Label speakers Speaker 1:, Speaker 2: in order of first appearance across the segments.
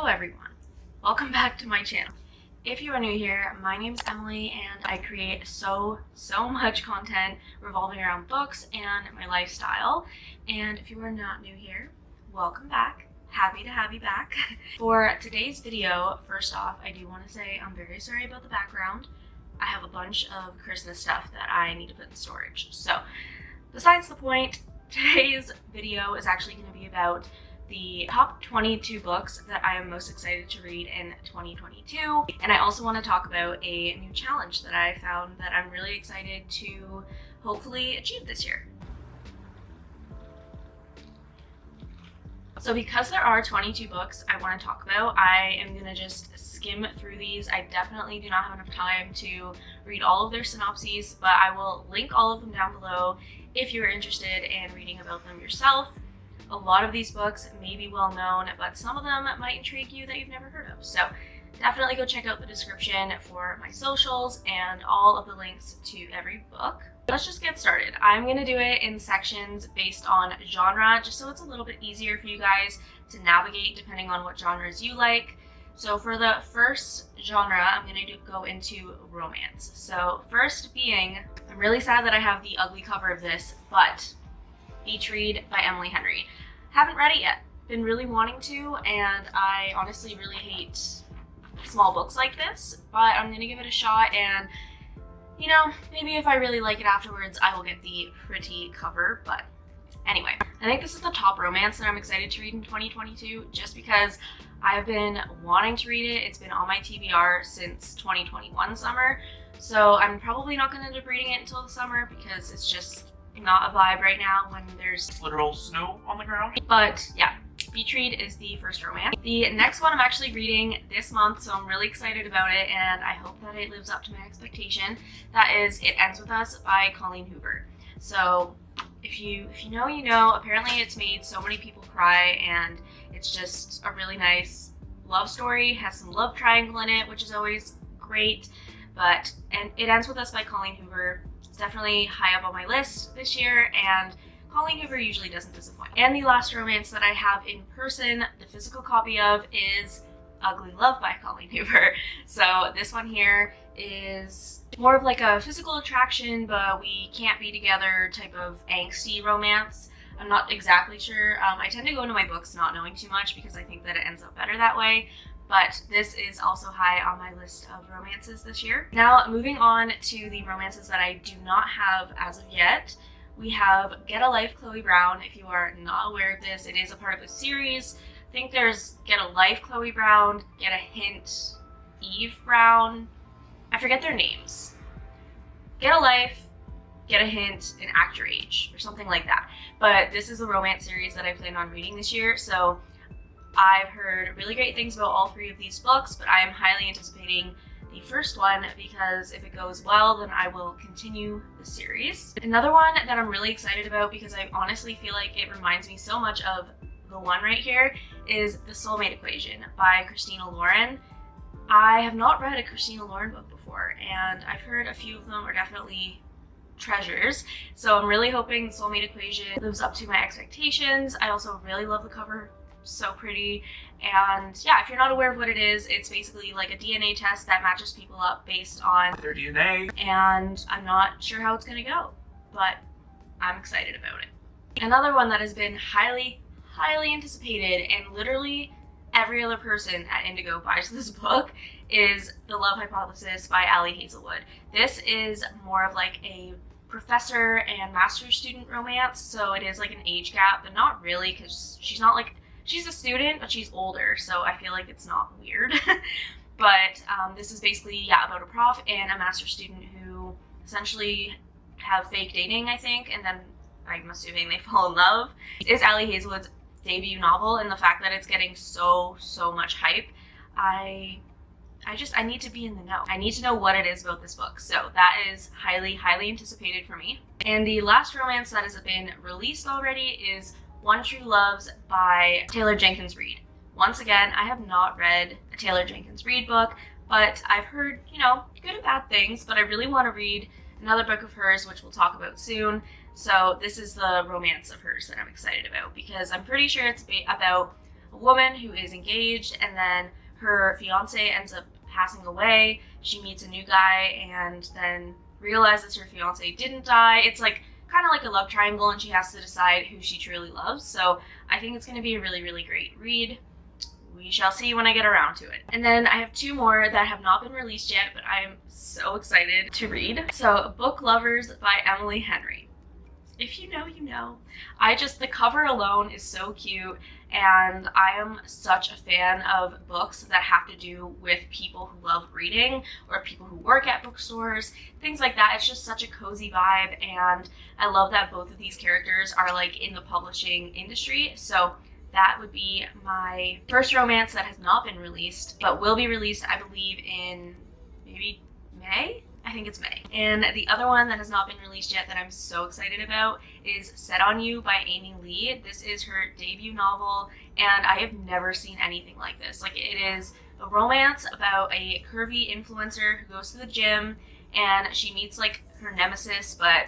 Speaker 1: Hello everyone, welcome back to my channel. If you are new here, my name is Emily and I create so much content revolving around books and my lifestyle. And if you are not new here, welcome back. Happy to have you back. For today's video, first off, I do want to say I'm very sorry about the background. I have a bunch of Christmas stuff that I need to put in storage. So besides the point, today's video is actually going to be about the top 22 books that I am most excited to read in 2022. And I also want to talk about a new challenge that I found that I'm really excited to hopefully achieve this year. So because there are 22 books I want to talk about, I am going to just skim through these. I definitely do not have enough time to read all of their synopses, but I will link all of them down below if you're interested in reading about them yourself. A lot of these books may be well known, but some of them might intrigue you that you've never heard of. So definitely go check out the description for my socials and all of the links to every book. Let's just get started. I'm going to do it in sections based on genre, just so it's a little bit easier for you guys to navigate depending on what genres you like. So for the first genre, I'm going to go into romance. So first being, I'm really sad that I have the ugly cover of this, but Beach Read by Emily Henry. Haven't read it yet. Been really wanting to, and I honestly really hate small books like this, but I'm gonna give it a shot, and you know, maybe if I really like it afterwards, I will get the pretty cover. But anyway, I think this is the top romance that I'm excited to read in 2022, just because I've been wanting to read it. It's been on my TBR since 2021 summer, so I'm probably not gonna end up reading it until the summer because it's just not a vibe right now when there's
Speaker 2: literal snow on the ground.
Speaker 1: But yeah, Beach Read is the first romance. The next one I'm actually reading this month, so I'm really excited about it, and I hope that it lives up to my expectation. That is It Ends With Us by Colleen Hoover. So if you know, you know. Apparently it's made so many people cry, and it's just a really nice love story. Has some love triangle in it, which is always great. And It Ends With Us by Colleen Hoover, definitely high up on my list this year, and Colleen Hoover usually doesn't disappoint. And the last romance that I have in person, the physical copy of, is Ugly Love by Colleen Hoover. So this one here is more of like a physical attraction, but we can't be together type of angsty romance. I'm not exactly sure. I tend to go into my books not knowing too much because I think that it ends up better that way. But this is also high on my list of romances this year. Now, moving on to the romances that I do not have as of yet, we have Get a Life, Chloe Brown. If you are not aware of this, it is a part of a series. I think there's Get a Life, Chloe Brown, Get a Hint, Eve Brown. I forget their names. Get a Life, Get a Hint, and Act Your Age, or something like that. But this is a romance series that I plan on reading this year, so I've heard really great things about all three of these books, but I am highly anticipating the first one because if it goes well, then I will continue the series. Another one that I'm really excited about because I honestly feel like it reminds me so much of the one right here is The Soulmate Equation by Christina Lauren. I have not read a Christina Lauren book before, and I've heard a few of them are definitely treasures, so I'm really hoping The Soulmate Equation lives up to my expectations. I also really love the cover. So pretty. And yeah, if you're not aware of what it is, it's basically like a DNA test that matches people up based on
Speaker 2: their DNA,
Speaker 1: and I'm not sure how it's gonna go, but I'm excited about it. Another one that has been highly anticipated, and literally every other person at Indigo buys this book, is The Love Hypothesis by Ali Hazelwood. This is more of like a professor and master's student romance, so it is like an age gap, but not really, because she's not like, she's a student, but she's older, so I feel like it's not weird. But this is basically, yeah, about a prof and a master's student who essentially have fake dating, I think, and then I'm assuming they fall in love. It is Ali Hazelwood's debut novel, and the fact that it's getting so much hype, I need to be in the know. I need to know what it is about this book, so that is highly anticipated for me. And the last romance that has been released already is One True Loves by Taylor Jenkins Reid. Once again, I have not read a Taylor Jenkins Reid book, but I've heard, you know, good and bad things, but I really want to read another book of hers, which we'll talk about soon. So this is the romance of hers that I'm excited about, because I'm pretty sure it's about a woman who is engaged, and then her fiance ends up passing away. She meets a new guy and then realizes her fiance didn't die. It's like kind of like a love triangle, and she has to decide who she truly loves. So I think it's going to be a really, really great read. We shall see when I get around to it. And then I have two more that have not been released yet, but I am so excited to read. So Book Lovers by Emily Henry. If you know, you know. The cover alone is so cute, and I am such a fan of books that have to do with people who love reading or people who work at bookstores, things like that. It's just such a cozy vibe, and I love that both of these characters are like in the publishing industry. So that would be my first romance that has not been released, but will be released, I believe, in maybe May? I think it's May. And the other one that has not been released yet that I'm so excited about is Set on You by Amy Lee. This is her debut novel, and I have never seen anything like this. Like, it is a romance about a curvy influencer who goes to the gym, and she meets like her nemesis, but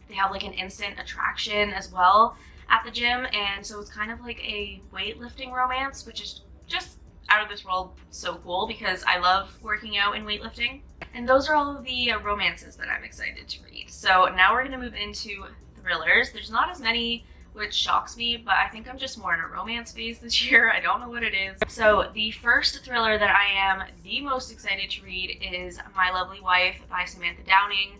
Speaker 1: they have like an instant attraction as well at the gym. And so it's kind of like a weightlifting romance, which is just out of this world so cool because I love working out and weightlifting. And those are all of the romances that I'm excited to read. So now we're going to move into thrillers. There's not as many, which shocks me, but I think I'm just more in a romance phase this year. I don't know what it is. So the first thriller that I am the most excited to read is My Lovely Wife by Samantha Downing.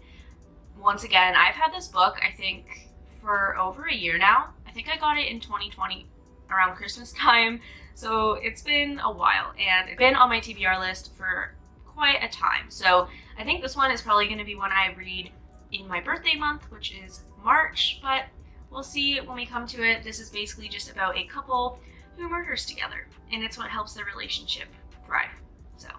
Speaker 1: Once again, I've had this book, I think, for over a year now. I think I got it in 2020 around Christmas time. So it's been a while, and it's been on my TBR list for quite a time. So I think this one is probably going to be one I read in my birthday month, which is March, but we'll see when we come to it. This is basically just about a couple who murders together, and it's what helps their relationship thrive. So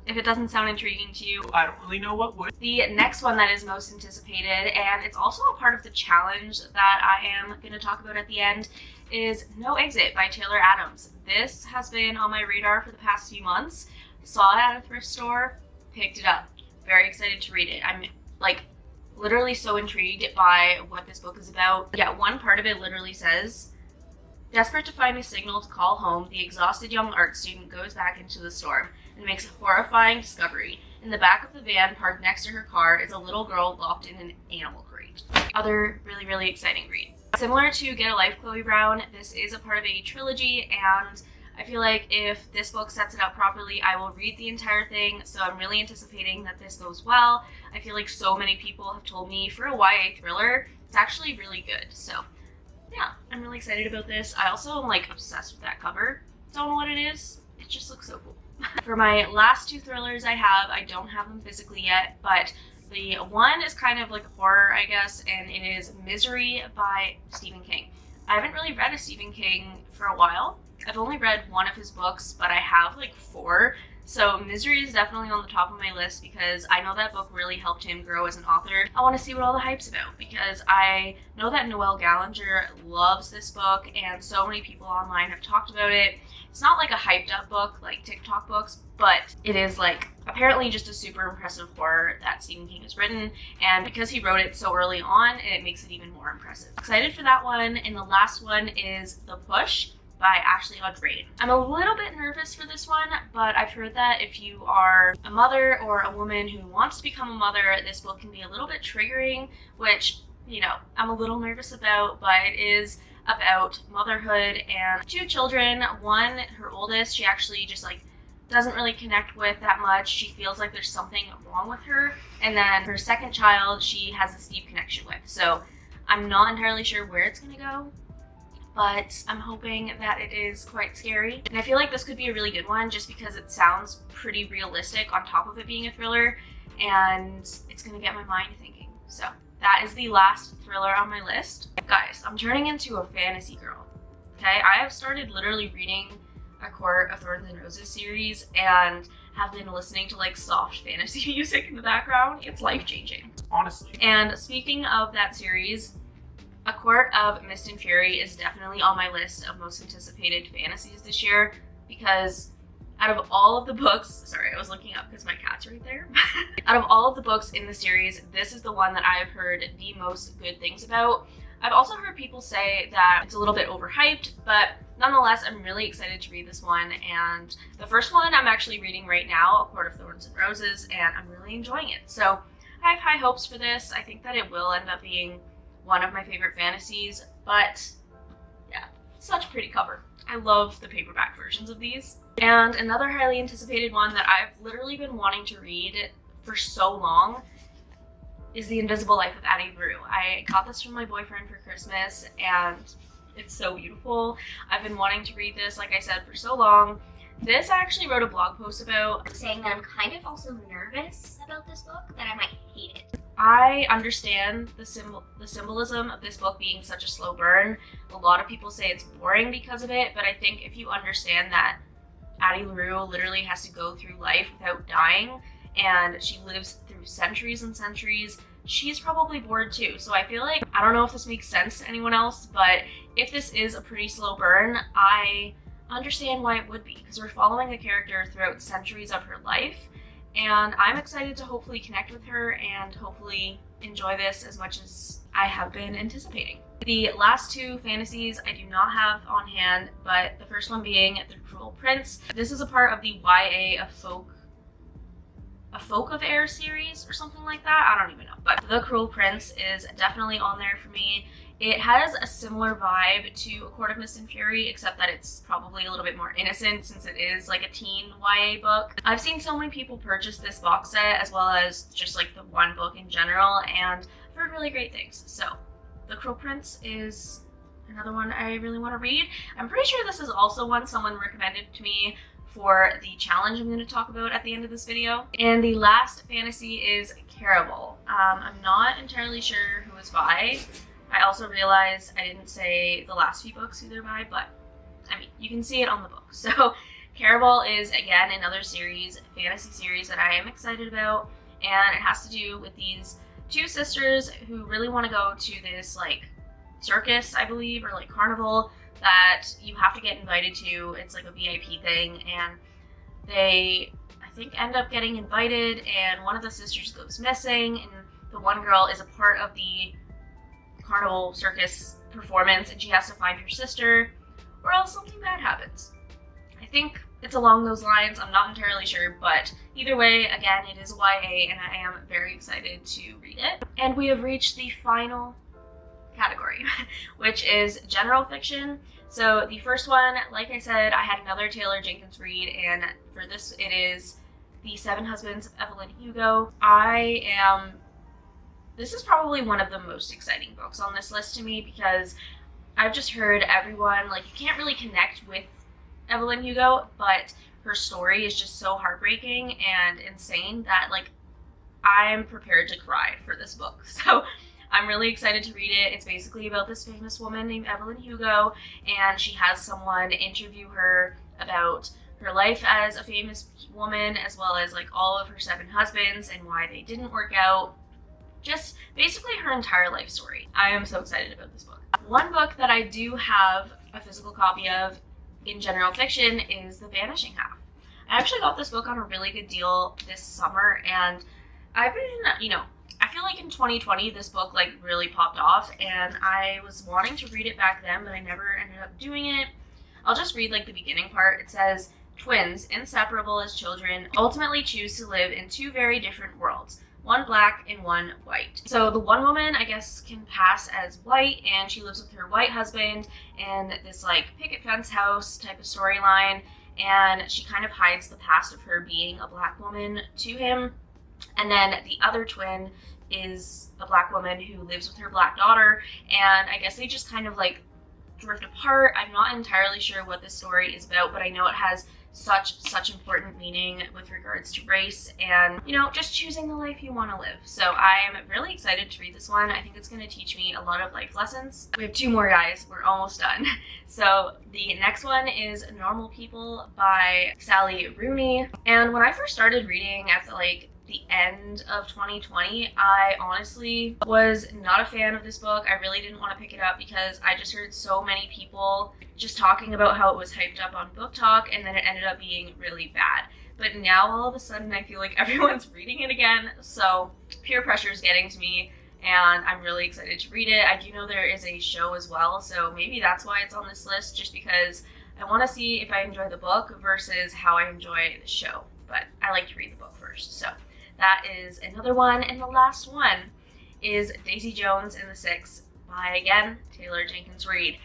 Speaker 1: if it doesn't sound intriguing to you,
Speaker 2: I don't really know what would.
Speaker 1: The next one that is most anticipated, and it's also a part of the challenge that I am going to talk about at the end, is No Exit by Taylor Adams. This has been on my radar for the past few months. Saw it at a thrift store, picked it up. Very excited to read it. I'm like literally so intrigued by what this book is about. Yeah, one part of it literally says, desperate to find a signal to call home, the exhausted young art student goes back into the storm and makes a horrifying discovery. In the back of the van parked next to her car is a little girl locked in an animal crate. Other really, really exciting read. Similar to Get a Life, Chloe Brown, this is a part of a trilogy, and I feel like if this book sets it up properly, I will read the entire thing, so I'm really anticipating that this goes well. I feel like so many people have told me for a YA thriller, it's actually really good. So yeah, I'm really excited about this. I also am like obsessed with that cover. Don't know what it is, it just looks so cool. For my last two thrillers I don't have them physically yet, but the one is kind of like a horror, I guess, and it is Misery by Stephen King. I haven't really read a Stephen King for a while. I've only read one of his books, but I have like 4. So Misery is definitely on the top of my list because I know that book really helped him grow as an author. I want to see what all the hype's about because I know that Noelle Gallagher loves this book and so many people online have talked about it. It's not like a hyped up book like TikTok books, but it is like apparently just a super impressive horror that Stephen King has written, and because he wrote it so early on, it makes it even more impressive. Excited for that one. And the last one is The Push by Ashley Audrain. I'm a little bit nervous for this one, but I've heard that if you are a mother or a woman who wants to become a mother, this book can be a little bit triggering, which, you know, I'm a little nervous about, but it is about motherhood and 2 children. One, her oldest, she actually just like doesn't really connect with that much. She feels like there's something wrong with her. And then her second child, she has a deep connection with. So I'm not entirely sure where it's gonna go, but I'm hoping that it is quite scary. And I feel like this could be a really good one just because it sounds pretty realistic on top of it being a thriller, and it's gonna get my mind thinking. So that is the last thriller on my list. Guys, I'm turning into a fantasy girl, okay? I have started literally reading A Court of Thorns and Roses series and have been listening to like soft fantasy music in the background. It's life-changing,
Speaker 2: Honestly.
Speaker 1: And speaking of that series, A Court of Mist and Fury is definitely on my list of most anticipated fantasies this year because out of all of the books, sorry, I was looking up because my cat's right there. Out of all of the books in the series, this is the one that I've heard the most good things about. I've also heard people say that it's a little bit overhyped, but nonetheless, I'm really excited to read this one. And the first one I'm actually reading right now, A Court of Thorns and Roses, and I'm really enjoying it. So I have high hopes for this. I think that it will end up being one of my favorite fantasies, but yeah, such a pretty cover. I love the paperback versions of these. And another highly anticipated one that I've literally been wanting to read for so long is The Invisible Life of Addie LaRue. I got this from my boyfriend for Christmas and it's so beautiful. I've been wanting to read this, like I said, for so long. This I actually wrote a blog post about,
Speaker 2: saying that I'm kind of also nervous about this book, that I might hate it.
Speaker 1: I understand the symbolism of this book being such a slow burn. A lot of people say it's boring because of it, but I think if you understand that Addie LaRue literally has to go through life without dying, and she lives through centuries and centuries, she's probably bored too. So I feel like, I don't know if this makes sense to anyone else, but if this is a pretty slow burn, I understand why it would be, because we're following a character throughout centuries of her life, and I'm excited to hopefully connect with her and hopefully enjoy this as much as I have been anticipating. The last two fantasies I do not have on hand, but the first one being The Cruel Prince. This is a part of the YA A Folk of Air series or something like that. I don't even know, but The Cruel Prince is definitely on there for me. It has a similar vibe to A Court of Mist and Fury, except that it's probably a little bit more innocent since it is like a teen YA book. I've seen so many people purchase this box set as well as just like the one book in general, and I've heard really great things. So The Cruel Prince is another one I really want to read. I'm pretty sure this is also one someone recommended to me for the challenge I'm going to talk about at the end of this video. And the last fantasy is Caraval. I'm not entirely sure who it's by. I also realized I didn't say the last few books who they're by, but I mean, you can see it on the book. So Caraval is, again, another series, fantasy series that I am excited about, and it has to do with these two sisters who really want to go to this like circus, I believe, or like carnival that you have to get invited to. It's like a VIP thing, and they, I think, end up getting invited, and one of the sisters goes missing, and the one girl is a part of the carnival circus performance, and she has to find her sister or else something bad happens. I think it's along those lines. I'm not entirely sure, but either way, again, it is YA and I am very excited to read it. And we have reached the final category, which is general fiction. So the first one, like I said, I had another Taylor Jenkins read, and for this it is The Seven Husbands of Evelyn Hugo. This is probably one of the most exciting books on this list to me, because I've just heard everyone, like, you can't really connect with Evelyn Hugo, but her story is just so heartbreaking and insane that, like, I'm prepared to cry for this book. So I'm really excited to read it. It's basically about this famous woman named Evelyn Hugo, and she has someone interview her about her life as a famous woman, as well as like all of her 7 husbands and why they didn't work out. Just basically her entire life story. I am so excited about this book. One book that I do have a physical copy of in general fiction is The Vanishing Half. I actually got this book on a really good deal this summer, and I've been, I feel like in 2020 this book like really popped off, and I was wanting to read it back then, but I never ended up doing it. I'll just read like the beginning part. It says, "Twins, inseparable as children, ultimately choose to live in 2 very different worlds. One black and one white." So the one woman, I guess, can pass as white, and she lives with her white husband in this like picket fence house type of storyline, and she kind of hides the past of her being a black woman to him. And then the other twin is a black woman who lives with her black daughter, and I guess they just kind of like drift apart. I'm not entirely sure what this story is about, but I know it has such important meaning with regards to race and, just choosing the life you want to live. So I am really excited to read this one. I think it's going to teach me a lot of life lessons. We have 2 more, guys. We're almost done. So the next one is Normal People by Sally Rooney. And when I first started reading at the end of 2020, I honestly was not a fan of this book. I really didn't want to pick it up because I just heard so many people just talking about how it was hyped up on Book Talk, and then it ended up being really bad. But now all of a sudden I feel like everyone's reading it again, so peer pressure is getting to me, and I'm really excited to read it. I do know there is a show as well, so maybe that's why it's on this list, just because I want to see if I enjoy the book versus how I enjoy the show. But I like to read the book first, so that is another one. And the last one is Daisy Jones and the Six by, again, Taylor Jenkins Reid.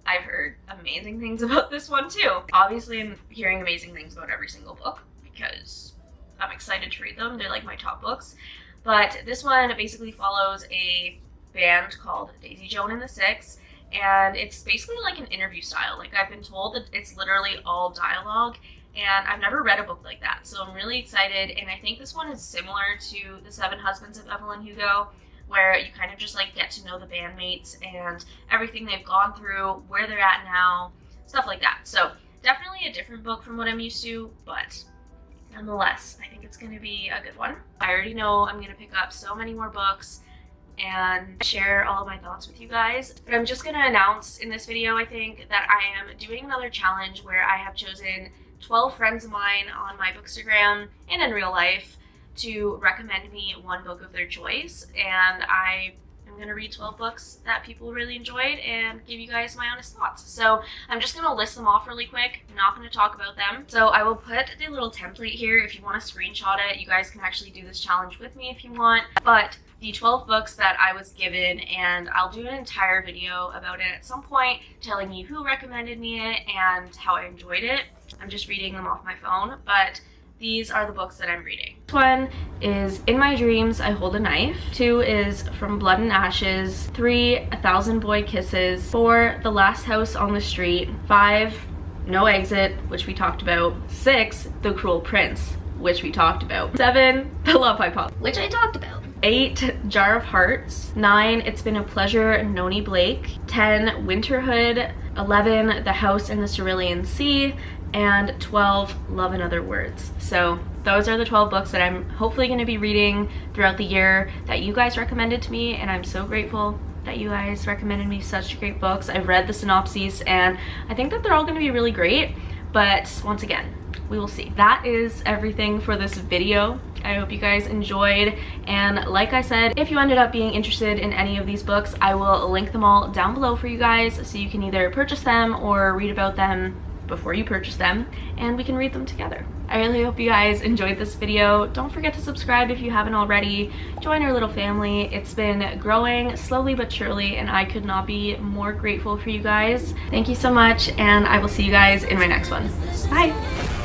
Speaker 1: I've heard amazing things about this one too. Obviously, I'm hearing amazing things about every single book because I'm excited to read them. They're like my top books. But this one basically follows a band called Daisy Jones and the Six, and it's basically like an interview style. Like, I've been told that it's literally all dialogue, and I've never read a book like that. So I'm really excited, and I think this one is similar to The Seven Husbands of Evelyn Hugo, where you kind of just like get to know the bandmates and everything they've gone through, where they're at now, stuff like that. So definitely a different book from what I'm used to, but nonetheless, I think it's going to be a good one. I already know I'm going to pick up so many more books and share all of my thoughts with you guys. But I'm just going to announce in this video, I think, that I am doing another challenge where I have chosen 12 friends of mine on my Bookstagram and in real life to recommend me one book of their choice, and I am going to read 12 books that people really enjoyed and give you guys my honest thoughts. So I'm just going to list them off really quick. I'm not going to talk about them. So I will put the little template here. If you want to screenshot it, you guys can actually do this challenge with me if you want. But the 12 books that I was given, and I'll do an entire video about it at some point, telling you who recommended me it and how I enjoyed it. I'm just reading them off my phone, but these are the books that I'm reading. This one is In My Dreams, I Hold a Knife. 2 is From Blood and Ashes. 3, 1,000 Boy Kisses. 4, The Last House on the Street. 5, No Exit, which we talked about. 6, The Cruel Prince, which we talked about. 7, The Love Hypothesis,
Speaker 2: which I talked about.
Speaker 1: 8, Jar of Hearts. 9, It's Been a Pleasure, Noni Blake. 10, Winterhood. 11, The House in the Cerulean Sea. And 12, Love in Other Words. So those are the 12 books that I'm hopefully going to be reading throughout the year that you guys recommended to me, and I'm so grateful that you guys recommended me such great books. I've read the synopses and I think that they're all going to be really great, but once again, we will see. That is everything for this video. I hope you guys enjoyed, and like I said, if you ended up being interested in any of these books, I will link them all down below for you guys so you can either purchase them or read about them before you purchase them, and we can read them together. I really hope you guys enjoyed this video. Don't forget to subscribe if you haven't already. Join our little family. It's been growing slowly but surely, and I could not be more grateful for you guys. Thank you so much, and I will see you guys in my next one. Bye!